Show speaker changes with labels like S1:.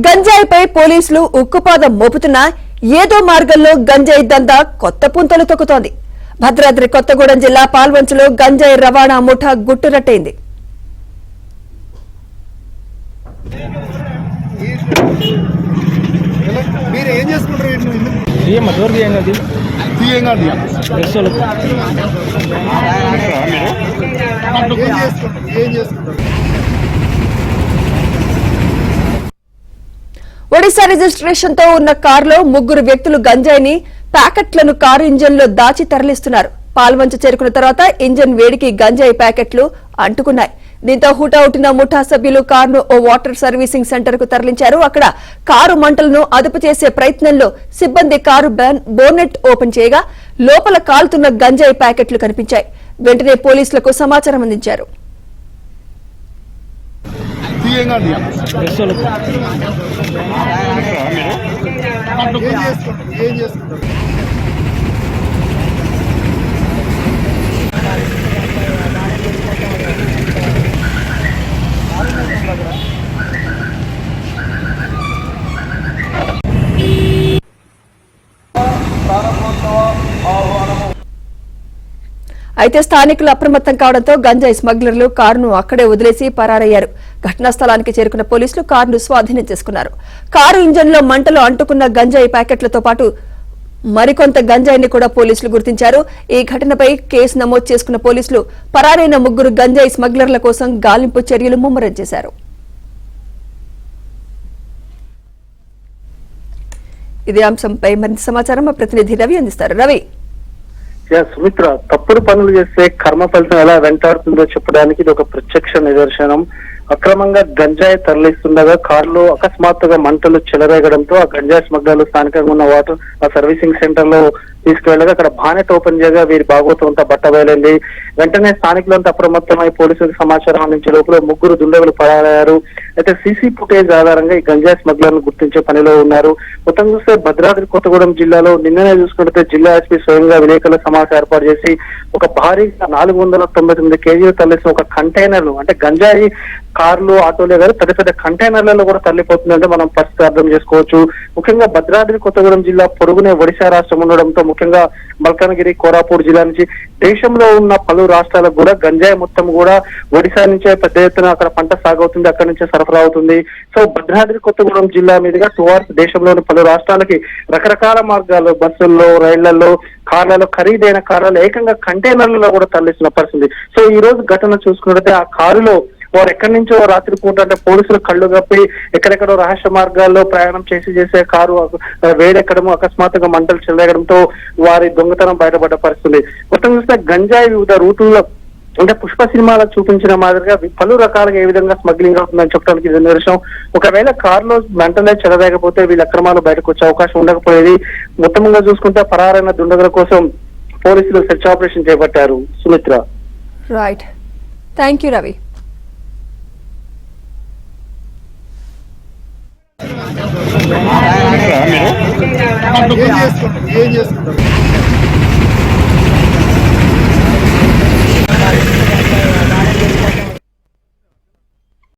S1: గంజాయిపై పోలీసులు ఉక్కుపాదం మోపుతున్నా ఏదో మార్గంలో గంజాయి దందా కొత్త పుంతలు తొక్కుతోంది. భద్రాద్రి కొత్తగూడెం జిల్లా పాల్వంచలో గంజాయి రవాణా ముఠా గుట్టురట్టయింది. ఒడిశా రిజిస్ట్రేషన్ తో ఉన్న కారులో ముగ్గురు వ్యక్తులు గంజాయిని ప్యాకెట్లను కారు ఇంజన్ లో దాచి తరలిస్తున్నారు. పాల్వంచ చేరుకున్న తర్వాత ఇంజన్ వేడికి గంజాయి ప్యాకెట్లు అంటుకున్నాయి. దీంతో హుటాహుటిన ముఠా సభ్యులు కారును ఓ వాటర్ సర్వీసింగ్ సెంటర్ కు తరలించారు. అక్కడ కారు మంటలను అదుపు చేసే ప్రయత్నంలో సిబ్బంది కారు బోనెట్ ఓపెన్ చేయగా లోపల కాలుతున్న గంజాయి ప్యాకెట్లు కనిపించాయి. వెంటనే పోలీసులకు సమాచారం అందించారు. అయితే స్థానికులు అప్రమత్తం కావడంతో గంజాయి స్మగ్లర్లు కారును అక్కడే వదిలేసి పరారయ్యారు. ఘటనా స్థలానికి చేరుకున్న పోలీసులు కారును స్వాధీనం చేసుకున్నారు. కారు ఇంజన్లో మంటలు అంటుకున్న గంజాయి ప్యాకెట్లతో పాటు మరికొంత గంజాయిని కూడా పోలీసులు గుర్తించారు. ఈ ఘటనపై కేసు నమోదు చేసుకున్న పోలీసులు పరారైన ముగ్గురు గంజాయి స్మగ్లర్ల కోసం గాలింపు చర్యలు ముమ్మరం చేశారు. ఇదే అంశంపై మరింత సమాచారం మా ప్రతినిధి రవి అందిస్తారు. రవి,
S2: సుమిత్ర, తప్పుడు పనులు చేస్తే కర్మ ఫలితం ఎలా వెంటాడుతుందో చెప్పడానికి ఇది ఒక ప్రత్యక్ష నిదర్శనం. అక్రమంగా గంజాయి తరలిస్తుండగా కారులో అకస్మాత్తుగా మంటలు చెలరేగడంతో ఆ గంజాయి స్మగ్లర్లు స్థానికంగా ఉన్న వాటర్ సర్వీసింగ్ సెంటర్ లో తీసుకువెళ్ళగా అక్కడ బానెట్ ఓపెన్ చేయగా వీరి భాగవతం అంతా బట్టబయలైంది. వెంటనే స్థానికులంతా అప్రమత్తమై పోలీసులకు సమాచారం అందించే లోపల ముగ్గురు దుండగులు పరారయ్యారు. అయితే సీసీ ఫుటేజ్ ఆధారంగా ఈ గంజాయి స్మగ్లర్ను గుర్తించే పనిలో ఉన్నారు. మొత్తం చూస్తే భద్రాద్రి కొత్తగూడెం జిల్లాలో నిన్ననే చూసుకుంటే జిల్లా ఎస్పీ స్వయంగా విలేకరుల సమాచారం ఏర్పాటు చేసి ఒక భారీగా 499 కేజీలు తరలిసిన ఒక కంటైనర్లు, అంటే గంజాయి కార్లు, ఆటోలే కాదు పెద్ద పెద్ద కంటైనర్లలో కూడా తరలిపోతుందంటే మనం పరిస్థితి అర్థం చేసుకోవచ్చు. ముఖ్యంగా భద్రాద్రి కొత్తగూడెం జిల్లా పొరుగునే ఒడిశా రాష్ట్రం ఉండడంతో ముఖ్యంగా మల్కానగిరి, కోరాపూర్ జిల్లా నుంచి దేశంలో ఉన్న పలు రాష్ట్రాలకు కూడా గంజాయి మొత్తం కూడా ఒడిశా నుంచే పెద్ద ఎత్తున అక్కడ పంట సాగవుతుంది, అక్కడి నుంచే సరఫరా అవుతుంది. సో భద్రాద్రి కొత్తగూడెం జిల్లా మీదుగా టువార్డ్స్ దేశంలోని పలు రాష్ట్రాలకి రకరకాల మార్గాల్లో, బస్సుల్లో, రైళ్లలో, కార్లలో, ఖరీదైన కార్లలో, ఏకంగా కంటైనర్లలో కూడా తరలిస్తున్న పరిస్థితి. సో ఈ రోజు ఘటన చూసుకున్నట్లయితే ఆ కారులో వారు ఎక్కడి నుంచో రాత్రిపూట అంటే పోలీసులు కళ్ళు కప్పి ఎక్కడెక్కడో రహస్య మార్గాల్లో ప్రయాణం చేసే కారు వేడెక్కడము, అకస్మాత్తుగా మంటలు చెలరేగడంతో వారి దొంగతనం బయటపడ్డ పరిస్థితి. మొత్తం చూస్తే గంజాయి వివిధ రూటుల్లో అంటే పుష్ప సినిమాలో చూపించిన మాదిరిగా పలు రకాలుగా ఏ విధంగా స్మగ్లింగ్ అవుతుందని చెప్పడానికి ఇది నిదర్శనం. ఒకవేళ కారులో మంటలే చెలరేగకపోతే వీళ్ళ అక్రమాలు బయటకు వచ్చే అవకాశం ఉండకపోయేది. మొత్తంగా చూసుకుంటే పరారైన దుండగుల కోసం పోలీసులు సెర్చ్ ఆపరేషన్ చేపట్టారు. Sumitra.
S1: Right, thank you Ravi.
S2: ఏం చేసుకుంటారు